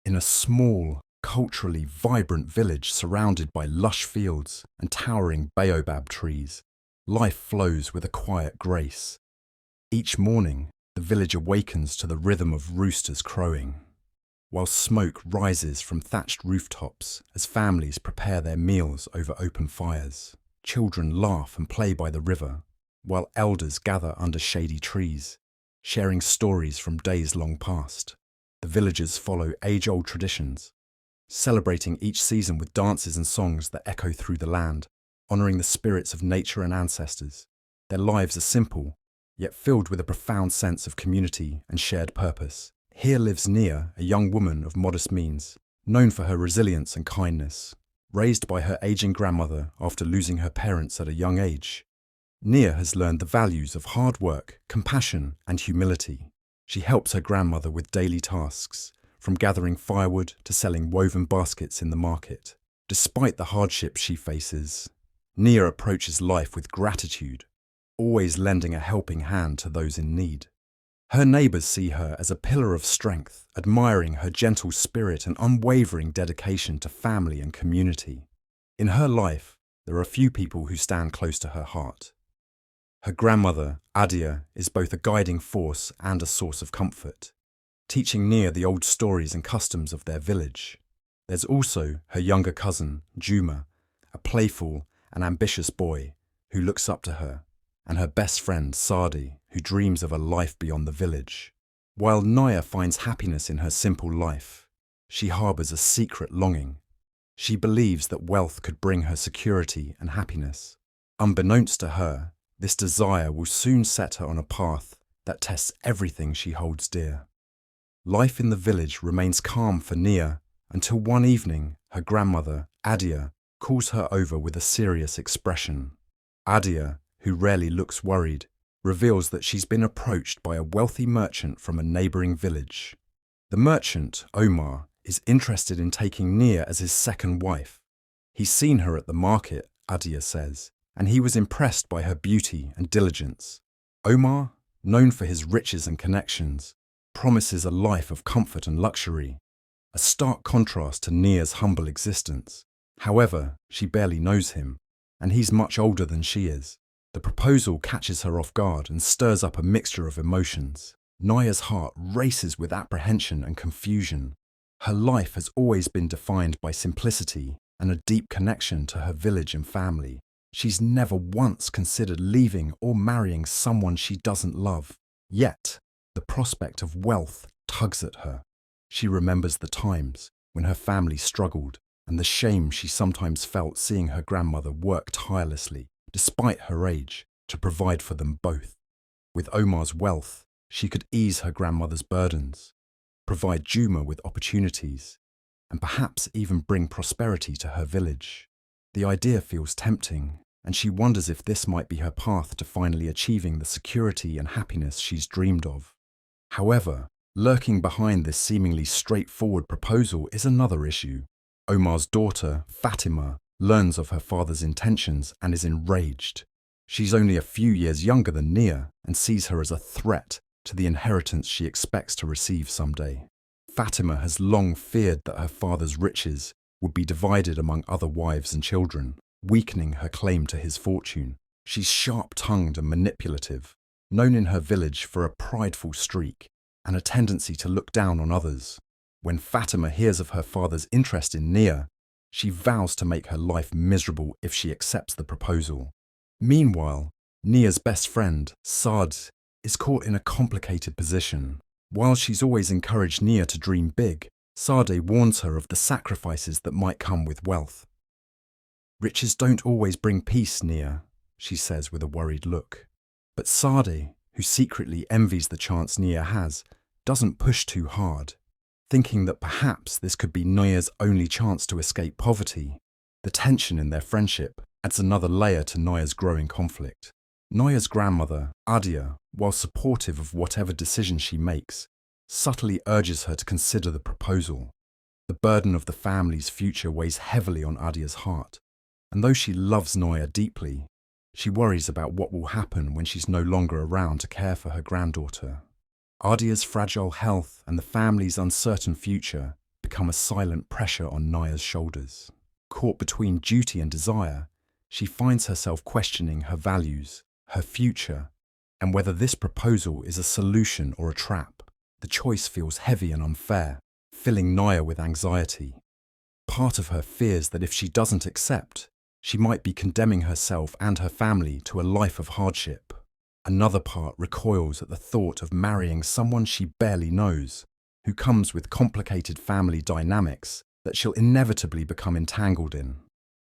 In a small, culturally vibrant village surrounded by lush fields and towering baobab trees, life flows with a quiet grace. Each morning, the village awakens to the rhythm of roosters crowing, while smoke rises from thatched rooftops as families prepare their meals over open fires. Children laugh and play by the river, while elders gather under shady trees, sharing stories from days long past. The villagers follow age-old traditions, celebrating each season with dances and songs that echo through the land, honouring the spirits of nature and ancestors. Their lives are simple, yet filled with a profound sense of community and shared purpose. Here lives Nia, a young woman of modest means, known for her resilience and kindness. Raised by her aging grandmother after losing her parents at a young age, Nia has learned the values of hard work, compassion, and humility. She helps her grandmother with daily tasks, from gathering firewood to selling woven baskets in the market. Despite the hardships she faces, Nia approaches life with gratitude, always lending a helping hand to those in need. Her neighbours see her as a pillar of strength, admiring her gentle spirit and unwavering dedication to family and community. In her life, there are few people who stand close to her heart. Her grandmother, Adia, is both a guiding force and a source of comfort, teaching Nia the old stories and customs of their village. There's also her younger cousin, Juma, a playful and ambitious boy who looks up to her, and her best friend, Sadi, who dreams of a life beyond the village. While Nia finds happiness in her simple life, she harbours a secret longing. She believes that wealth could bring her security and happiness. Unbeknownst to her, this desire will soon set her on a path that tests everything she holds dear. Life in the village remains calm for Nia until one evening her grandmother, Adia, calls her over with a serious expression. Adia, who rarely looks worried, reveals that she's been approached by a wealthy merchant from a neighbouring village. The merchant, Omar, is interested in taking Nia as his second wife. He's seen her at the market, Adia says, and he was impressed by her beauty and diligence. Omar, known for his riches and connections, promises a life of comfort and luxury, a stark contrast to Nia's humble existence. However, she barely knows him, and he's much older than she is. The proposal catches her off guard and stirs up a mixture of emotions. Nia's heart races with apprehension and confusion. Her life has always been defined by simplicity and a deep connection to her village and family. She's never once considered leaving or marrying someone she doesn't love. Yet, the prospect of wealth tugs at her. She remembers the times when her family struggled and the shame she sometimes felt seeing her grandmother work tirelessly, despite her age, to provide for them both. With Omar's wealth, she could ease her grandmother's burdens, provide Juma with opportunities, and perhaps even bring prosperity to her village. The idea feels tempting, and she wonders if this might be her path to finally achieving the security and happiness she's dreamed of. However, lurking behind this seemingly straightforward proposal is another issue. Omar's daughter, Fatima, learns of her father's intentions and is enraged. She's only a few years younger than Nia and sees her as a threat to the inheritance she expects to receive someday. Fatima has long feared that her father's riches would be divided among other wives and children, weakening her claim to his fortune. She's sharp-tongued and manipulative, known in her village for a prideful streak and a tendency to look down on others. When Fatima hears of her father's interest in Nia, she vows to make her life miserable if she accepts the proposal. Meanwhile, Nia's best friend, Saad, is caught in a complicated position. While she's always encouraged Nia to dream big, Sade warns her of the sacrifices that might come with wealth. "Riches don't always bring peace, Nia," she says with a worried look. But Sade, who secretly envies the chance Nia has, doesn't push too hard, thinking that perhaps this could be Nia's only chance to escape poverty. The tension in their friendship adds another layer to Nia's growing conflict. Nia's grandmother, Adia, while supportive of whatever decision she makes, subtly urges her to consider the proposal. The burden of the family's future weighs heavily on Adia's heart, and though she loves Nia deeply, she worries about what will happen when she's no longer around to care for her granddaughter. Adia's fragile health and the family's uncertain future become a silent pressure on Naya's shoulders. Caught between duty and desire, she finds herself questioning her values, her future, and whether this proposal is a solution or a trap. The choice feels heavy and unfair, filling Naya with anxiety. Part of her fears that if she doesn't accept, she might be condemning herself and her family to a life of hardship. Another part recoils at the thought of marrying someone she barely knows, who comes with complicated family dynamics that she'll inevitably become entangled in.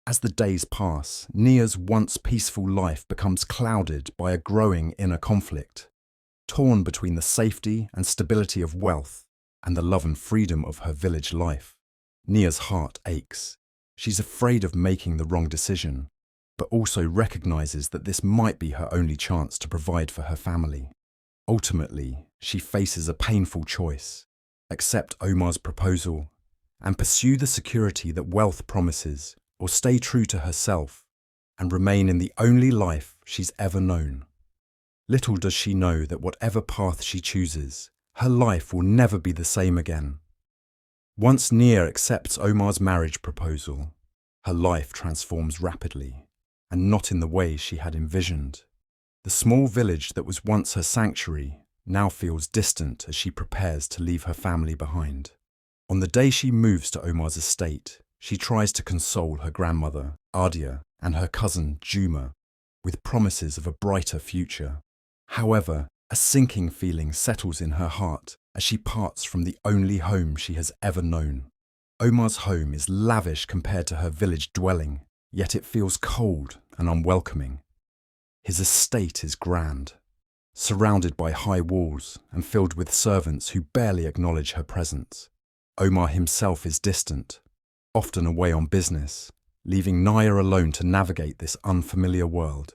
As the days pass, Nia's once peaceful life becomes clouded by a growing inner conflict. Torn between the safety and stability of wealth and the love and freedom of her village life, Nia's heart aches. She's afraid of making the wrong decision, but also recognizes that this might be her only chance to provide for her family. Ultimately, she faces a painful choice: accept Omar's proposal and pursue the security that wealth promises, or stay true to herself and remain in the only life she's ever known. Little does she know that whatever path she chooses, her life will never be the same again. Once Nia accepts Omar's marriage proposal, her life transforms rapidly, and not in the way she had envisioned. The small village that was once her sanctuary now feels distant as she prepares to leave her family behind. On the day she moves to Omar's estate, she tries to console her grandmother, Adia, and her cousin, Juma, with promises of a brighter future. However, a sinking feeling settles in her heart as she parts from the only home she has ever known. Omar's home is lavish compared to her village dwelling, yet it feels cold and unwelcoming. His estate is grand, surrounded by high walls and filled with servants who barely acknowledge her presence. Omar himself is distant, often away on business, leaving Naya alone to navigate this unfamiliar world.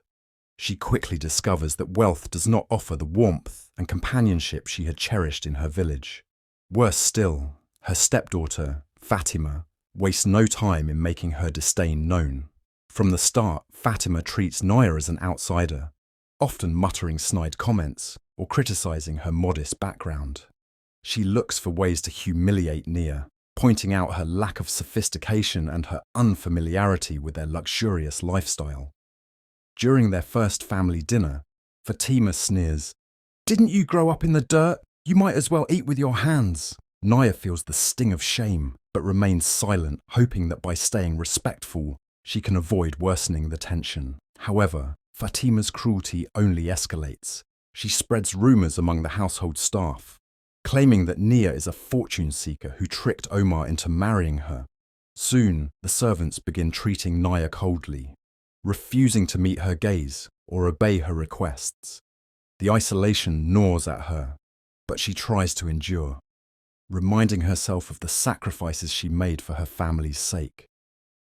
She quickly discovers that wealth does not offer the warmth and companionship she had cherished in her village. Worse still, her stepdaughter, Fatima, wastes no time in making her disdain known. From the start, Fatima treats Naya as an outsider, often muttering snide comments or criticizing her modest background. She looks for ways to humiliate Nia, pointing out her lack of sophistication and her unfamiliarity with their luxurious lifestyle. During their first family dinner, Fatima sneers, "Didn't you grow up in the dirt? You might as well eat with your hands." Naya feels the sting of shame, but remains silent, hoping that by staying respectful, she can avoid worsening the tension. However, Fatima's cruelty only escalates. She spreads rumors among the household staff, claiming that Nia is a fortune seeker who tricked Omar into marrying her. Soon, the servants begin treating Naya coldly, refusing to meet her gaze or obey her requests. The isolation gnaws at her, but she tries to endure, reminding herself of the sacrifices she made for her family's sake.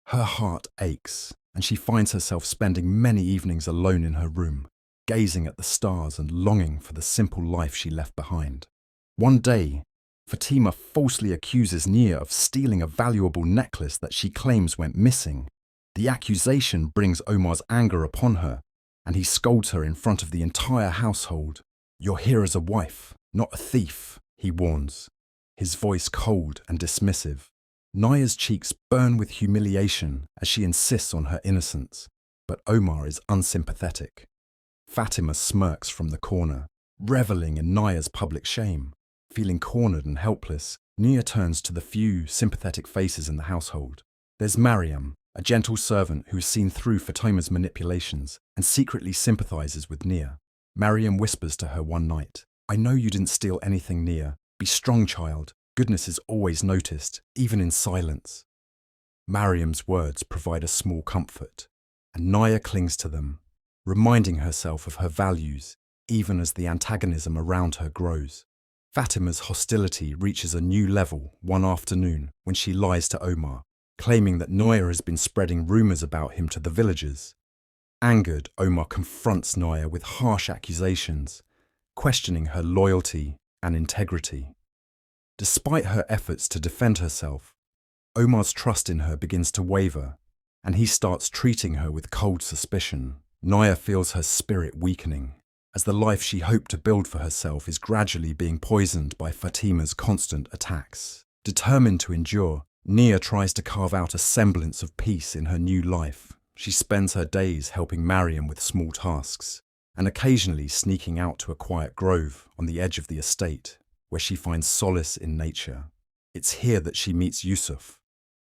Her heart aches, and she finds herself spending many evenings alone in her room, gazing at the stars and longing for the simple life she left behind. One day, Fatima falsely accuses Nia of stealing a valuable necklace that she claims went missing. The accusation brings Omar's anger upon her, and he scolds her in front of the entire household. "You're here as a wife, not a thief," he warns, his voice cold and dismissive. Naya's cheeks burn with humiliation as she insists on her innocence, but Omar is unsympathetic. Fatima smirks from the corner, reveling in Naya's public shame. Feeling cornered and helpless, Nia turns to the few sympathetic faces in the household. There's Mariam, a gentle servant who has seen through Fatima's manipulations and secretly sympathizes with Nia. Mariam whispers to her one night, "I know you didn't steal anything, Nia. Be strong, child. Goodness is always noticed, even in silence." Mariam's words provide a small comfort, and Naya clings to them, reminding herself of her values, even as the antagonism around her grows. Fatima's hostility reaches a new level one afternoon when she lies to Omar, claiming that Naya has been spreading rumors about him to the villagers. Angered, Omar confronts Naya with harsh accusations, questioning her loyalty and integrity. Despite her efforts to defend herself, Omar's trust in her begins to waver, and he starts treating her with cold suspicion. Naya feels her spirit weakening, as the life she hoped to build for herself is gradually being poisoned by Fatima's constant attacks. Determined to endure, Nia tries to carve out a semblance of peace in her new life. She spends her days helping Mariam with small tasks, and occasionally sneaking out to a quiet grove on the edge of the estate, where she finds solace in nature. It's here that she meets Yusuf,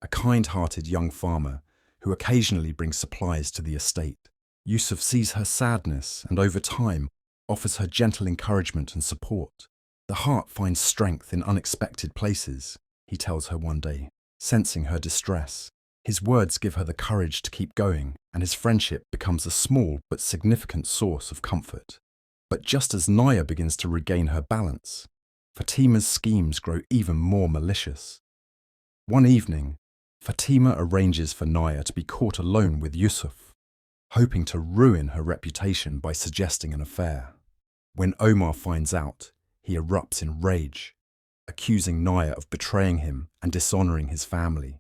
a kind-hearted young farmer who occasionally brings supplies to the estate. Yusuf sees her sadness and over time offers her gentle encouragement and support. The heart finds strength in unexpected places, he tells her one day, sensing her distress. His words give her the courage to keep going, and his friendship becomes a small but significant source of comfort. But just as Naya begins to regain her balance, Fatima's schemes grow even more malicious. One evening, Fatima arranges for Naya to be caught alone with Yusuf, hoping to ruin her reputation by suggesting an affair. When Omar finds out, he erupts in rage, accusing Naya of betraying him and dishonoring his family.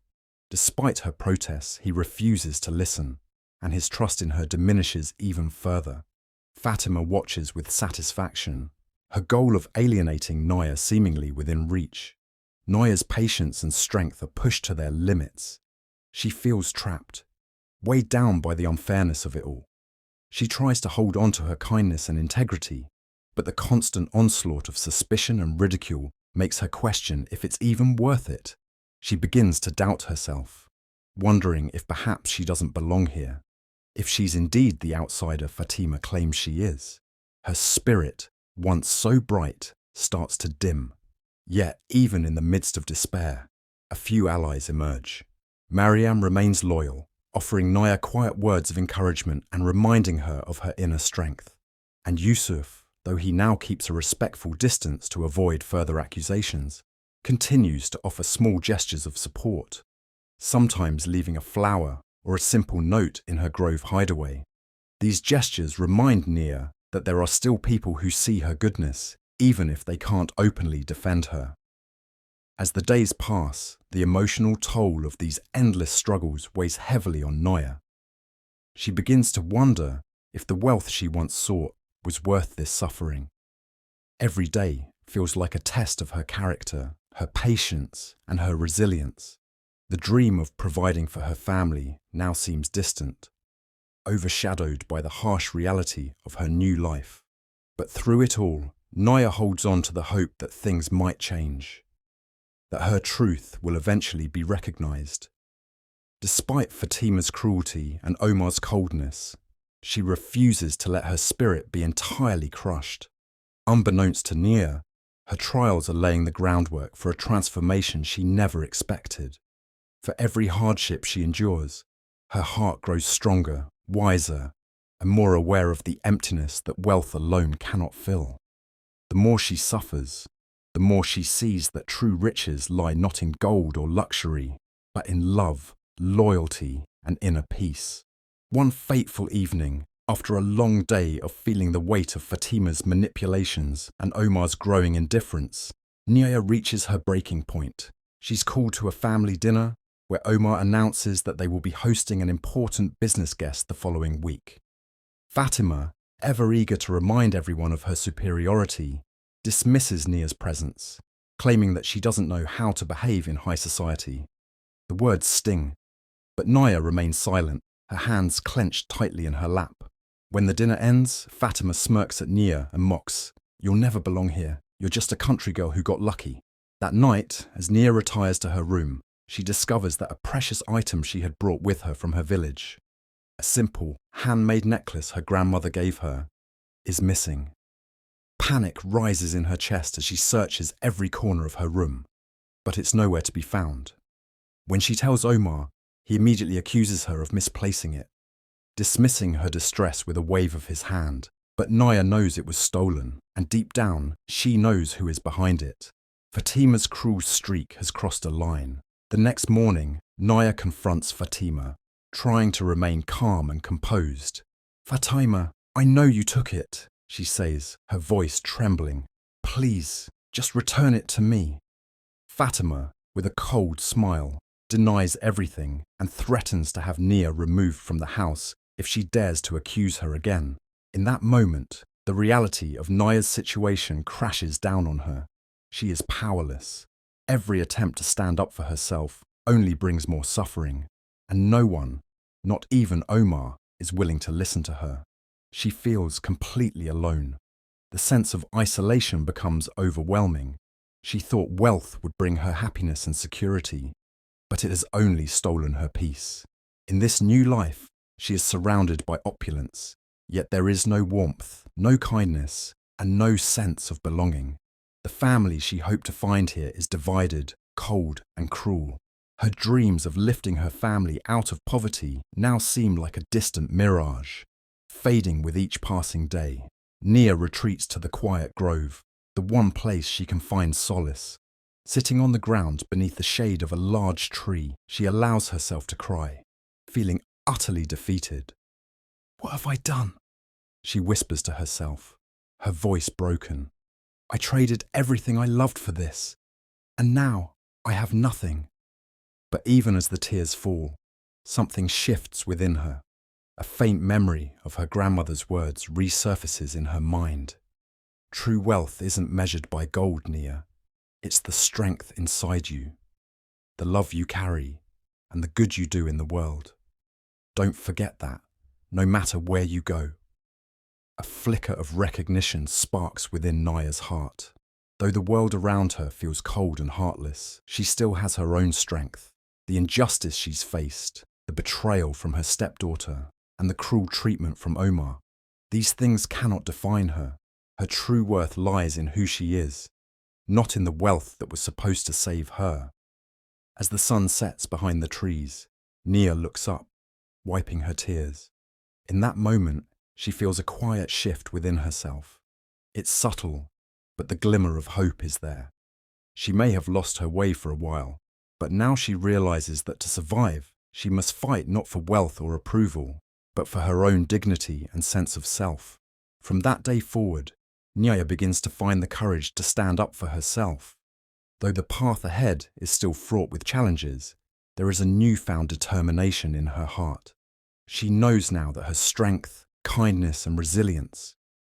Despite her protests, he refuses to listen, and his trust in her diminishes even further. Fatima watches with satisfaction, her goal of alienating Naya seemingly within reach. Naya's patience and strength are pushed to their limits. She feels trapped, weighed down by the unfairness of it all. She tries to hold on to her kindness and integrity, but the constant onslaught of suspicion and ridicule makes her question if it's even worth it. She begins to doubt herself, wondering if perhaps she doesn't belong here, if she's indeed the outsider Fatima claims she is. Her spirit, once so bright, starts to dim. Yet, even in the midst of despair, a few allies emerge. Mariam remains loyal, offering Naya quiet words of encouragement and reminding her of her inner strength. And Yusuf, though he now keeps a respectful distance to avoid further accusations, continues to offer small gestures of support, sometimes leaving a flower or a simple note in her grove hideaway. These gestures remind Nia that there are still people who see her goodness, even if they can't openly defend her. As the days pass, the emotional toll of these endless struggles weighs heavily on Naya. She begins to wonder if the wealth she once sought was worth this suffering. Every day feels like a test of her character, her patience, and her resilience. The dream of providing for her family now seems distant, overshadowed by the harsh reality of her new life. But through it all, Naya holds on to the hope that things might change, that her truth will eventually be recognized. Despite Fatima's cruelty and Omar's coldness, she refuses to let her spirit be entirely crushed. Unbeknownst to Nia, her trials are laying the groundwork for a transformation she never expected. For every hardship she endures, her heart grows stronger, wiser, and more aware of the emptiness that wealth alone cannot fill. The more she suffers, the more she sees that true riches lie not in gold or luxury, but in love, loyalty, and inner peace. One fateful evening, after a long day of feeling the weight of Fatima's manipulations and Omar's growing indifference, Nia reaches her breaking point. She's called to a family dinner where Omar announces that they will be hosting an important business guest the following week. Fatima, ever eager to remind everyone of her superiority, dismisses Nia's presence, claiming that she doesn't know how to behave in high society. The words sting, but Naya remains silent, her hands clenched tightly in her lap. When the dinner ends, Fatima smirks at Nia and mocks, "You'll never belong here. You're just a country girl who got lucky." That night, as Nia retires to her room, she discovers that a precious item she had brought with her from her village, a simple, handmade necklace her grandmother gave her, is missing. Panic rises in her chest as she searches every corner of her room, but it's nowhere to be found. When she tells Omar, he immediately accuses her of misplacing it, dismissing her distress with a wave of his hand. But Naya knows it was stolen, and deep down, she knows who is behind it. Fatima's cruel streak has crossed a line. The next morning, Naya confronts Fatima, trying to remain calm and composed. "Fatima, I know you took it," she says, her voice trembling. "Please, just return it to me." Fatima, with a cold smile, denies everything and threatens to have Nia removed from the house if she dares to accuse her again. In that moment, the reality of Naya's situation crashes down on her. She is powerless. Every attempt to stand up for herself only brings more suffering, and no one, not even Omar, is willing to listen to her. She feels completely alone. The sense of isolation becomes overwhelming. She thought wealth would bring her happiness and security, but it has only stolen her peace. In this new life, she is surrounded by opulence, yet there is no warmth, no kindness, and no sense of belonging. The family she hoped to find here is divided, cold, and cruel. Her dreams of lifting her family out of poverty now seem like a distant mirage. Fading with each passing day, Nia retreats to the quiet grove, the one place she can find solace. Sitting on the ground beneath the shade of a large tree, she allows herself to cry, feeling utterly defeated. "What have I done?" she whispers to herself, her voice broken. "I traded everything I loved for this, and now I have nothing." But even as the tears fall, something shifts within her. A faint memory of her grandmother's words resurfaces in her mind. True wealth isn't measured by gold, Nia. It's the strength inside you, the love you carry, and the good you do in the world. Don't forget that, no matter where you go. A flicker of recognition sparks within Nia's heart. Though the world around her feels cold and heartless, she still has her own strength. The injustice she's faced, the betrayal from her stepdaughter, and the cruel treatment from Omar. These things cannot define her. Her true worth lies in who she is, not in the wealth that was supposed to save her. As the sun sets behind the trees, Nia looks up, wiping her tears. In that moment, she feels a quiet shift within herself. It's subtle, but the glimmer of hope is there. She may have lost her way for a while, but now she realizes that to survive, she must fight not for wealth or approval, but for her own dignity and sense of self. From that day forward, Nia begins to find the courage to stand up for herself. Though the path ahead is still fraught with challenges, there is a newfound determination in her heart. She knows now that her strength, kindness, and resilience,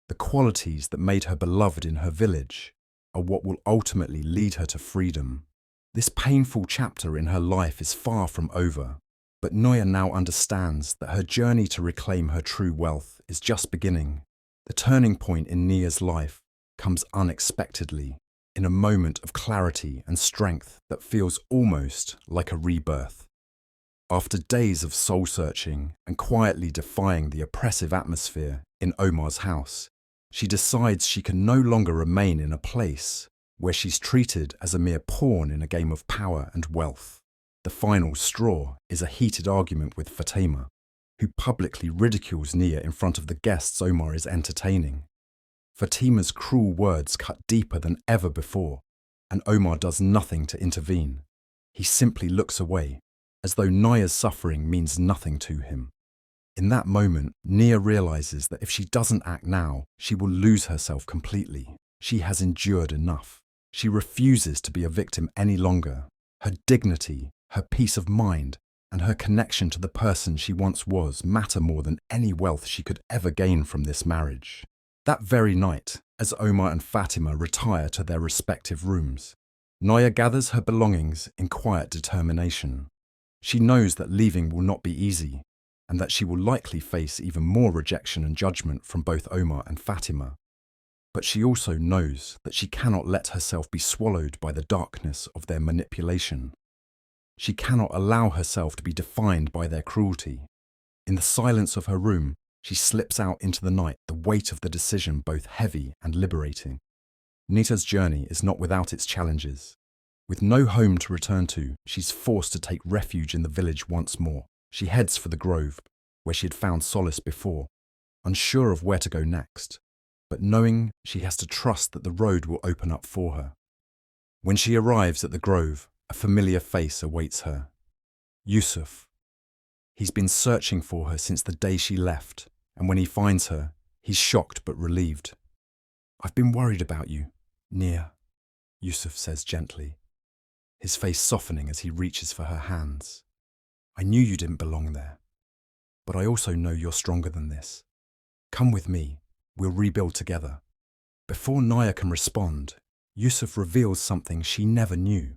the qualities that made her beloved in her village, are what will ultimately lead her to freedom. This painful chapter in her life is far from over, but Nia now understands that her journey to reclaim her true wealth is just beginning. The turning point in Nia's life comes unexpectedly, in a moment of clarity and strength that feels almost like a rebirth. After days of soul-searching and quietly defying the oppressive atmosphere in Omar's house, she decides she can no longer remain in a place where she's treated as a mere pawn in a game of power and wealth. The final straw is a heated argument with Fatima, who publicly ridicules Nia in front of the guests Omar is entertaining. Fatima's cruel words cut deeper than ever before, and Omar does nothing to intervene. He simply looks away, as though Nia's suffering means nothing to him. In that moment, Nia realizes that if she doesn't act now, she will lose herself completely. She has endured enough. She refuses to be a victim any longer. Her dignity, her peace of mind, and her connection to the person she once was matter more than any wealth she could ever gain from this marriage. That very night, as Omar and Fatima retire to their respective rooms, Nia gathers her belongings in quiet determination. She knows that leaving will not be easy, and that she will likely face even more rejection and judgment from both Omar and Fatima. But she also knows that she cannot let herself be swallowed by the darkness of their manipulation. She cannot allow herself to be defined by their cruelty. In the silence of her room, she slips out into the night, the weight of the decision both heavy and liberating. Nita's journey is not without its challenges. With no home to return to, she's forced to take refuge in the village once more. She heads for the grove, where she had found solace before, unsure of where to go next, but knowing she has to trust that the road will open up for her. When she arrives at the grove, a familiar face awaits her. Yusuf. He's been searching for her since the day she left, and when he finds her, he's shocked but relieved. "I've been worried about you, Nia," Yusuf says gently, his face softening as he reaches for her hands. "I knew you didn't belong there, but I also know you're stronger than this. Come with me, we'll rebuild together." Before Nia can respond, Yusuf reveals something she never knew.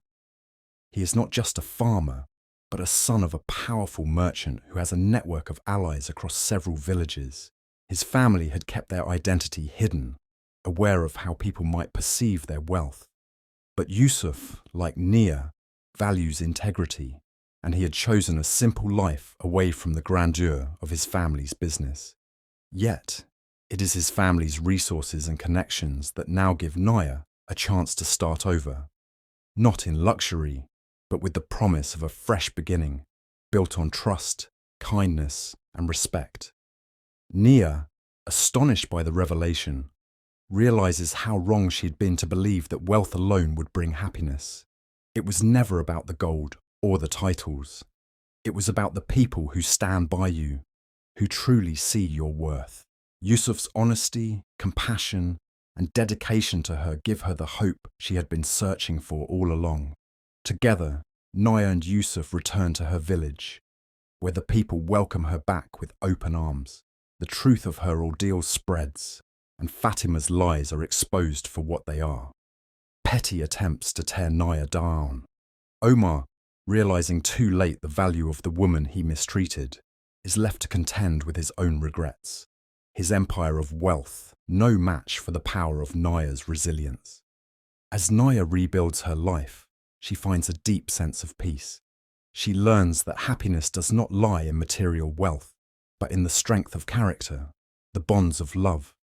He is not just a farmer, but a son of a powerful merchant who has a network of allies across several villages. His family had kept their identity hidden, aware of how people might perceive their wealth. But Yusuf, like Nia, values integrity, and he had chosen a simple life away from the grandeur of his family's business. Yet, it is his family's resources and connections that now give Nia a chance to start over, not in luxury, but with the promise of a fresh beginning, built on trust, kindness, and respect. Nia, astonished by the revelation, realizes how wrong she had been to believe that wealth alone would bring happiness. It was never about the gold or the titles. It was about the people who stand by you, who truly see your worth. Yusuf's honesty, compassion, and dedication to her give her the hope she had been searching for all along. Together, Nia and Yusuf return to her village, where the people welcome her back with open arms. The truth of her ordeal spreads, and Fatima's lies are exposed for what they are. Petty attempts to tear Nia down. Omar, realizing too late the value of the woman he mistreated, is left to contend with his own regrets. His empire of wealth, no match for the power of Nia's resilience. As Nia rebuilds her life, she finds a deep sense of peace. She learns that happiness does not lie in material wealth, but in the strength of character, the bonds of love,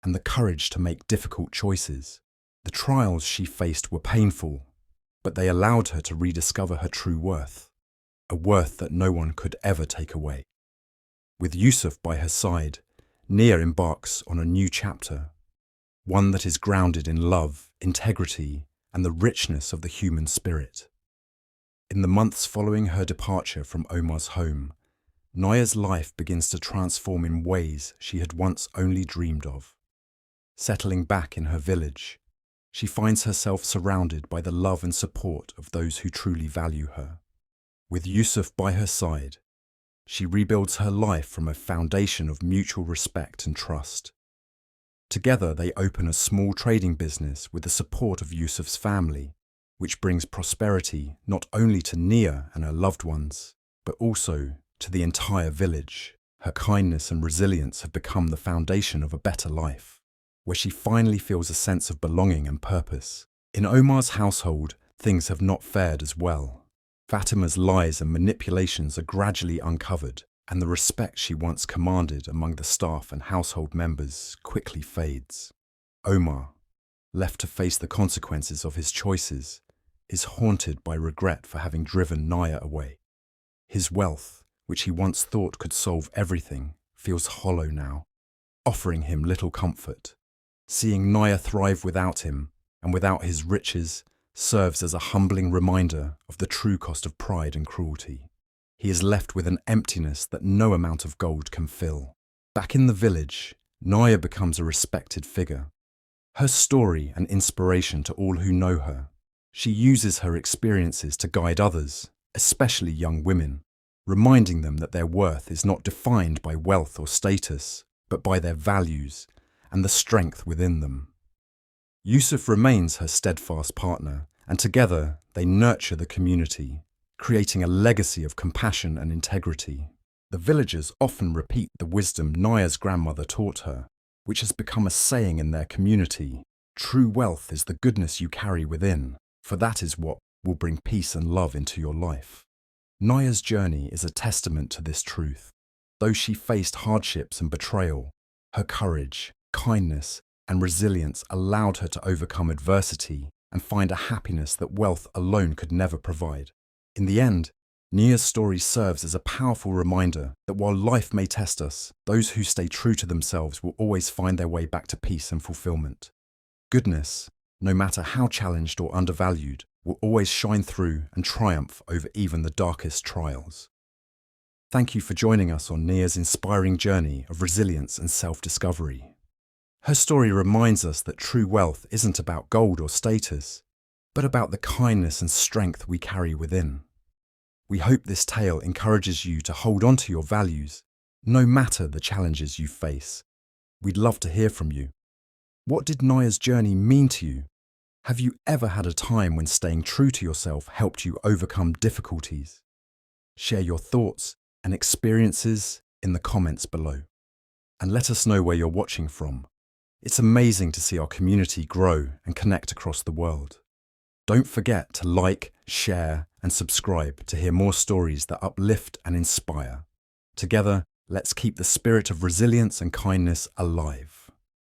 and the courage to make difficult choices. The trials she faced were painful, but they allowed her to rediscover her true worth, a worth that no one could ever take away. With Yusuf by her side, Nia embarks on a new chapter, one that is grounded in love, integrity, and the richness of the human spirit. In the months following her departure from Omar's home, Nia's life begins to transform in ways she had once only dreamed of. Settling back in her village, she finds herself surrounded by the love and support of those who truly value her. With Yusuf by her side, she rebuilds her life from a foundation of mutual respect and trust. Together they open a small trading business with the support of Yusuf's family, which brings prosperity not only to Nia and her loved ones, but also to the entire village. Her kindness and resilience have become the foundation of a better life, where she finally feels a sense of belonging and purpose. In Omar's household, things have not fared as well. Fatima's lies and manipulations are gradually uncovered, and the respect she once commanded among the staff and household members quickly fades. Omar, left to face the consequences of his choices, is haunted by regret for having driven Nia away. His wealth, which he once thought could solve everything, feels hollow now, offering him little comfort. Seeing Nia thrive without him and without his riches serves as a humbling reminder of the true cost of pride and cruelty. He is left with an emptiness that no amount of gold can fill. Back in the village, Nia becomes a respected figure. Her story an inspiration to all who know her. She uses her experiences to guide others, especially young women, reminding them that their worth is not defined by wealth or status, but by their values and the strength within them. Yusuf remains her steadfast partner, and together they nurture the community, creating a legacy of compassion and integrity. The villagers often repeat the wisdom Nia's grandmother taught her, which has become a saying in their community: true wealth is the goodness you carry within, for that is what will bring peace and love into your life. Nia's journey is a testament to this truth. Though she faced hardships and betrayal, her courage, kindness, and resilience allowed her to overcome adversity and find a happiness that wealth alone could never provide. In the end, Nia's story serves as a powerful reminder that while life may test us, those who stay true to themselves will always find their way back to peace and fulfillment. Goodness, no matter how challenged or undervalued, will always shine through and triumph over even the darkest trials. Thank you for joining us on Nia's inspiring journey of resilience and self-discovery. Her story reminds us that true wealth isn't about gold or status, but about the kindness and strength we carry within. We hope this tale encourages you to hold on to your values, no matter the challenges you face. We'd love to hear from you. What did Nia's journey mean to you? Have you ever had a time when staying true to yourself helped you overcome difficulties? Share your thoughts and experiences in the comments below. And let us know where you're watching from. It's amazing to see our community grow and connect across the world. Don't forget to like, share, and subscribe to hear more stories that uplift and inspire. Together, let's keep the spirit of resilience and kindness alive.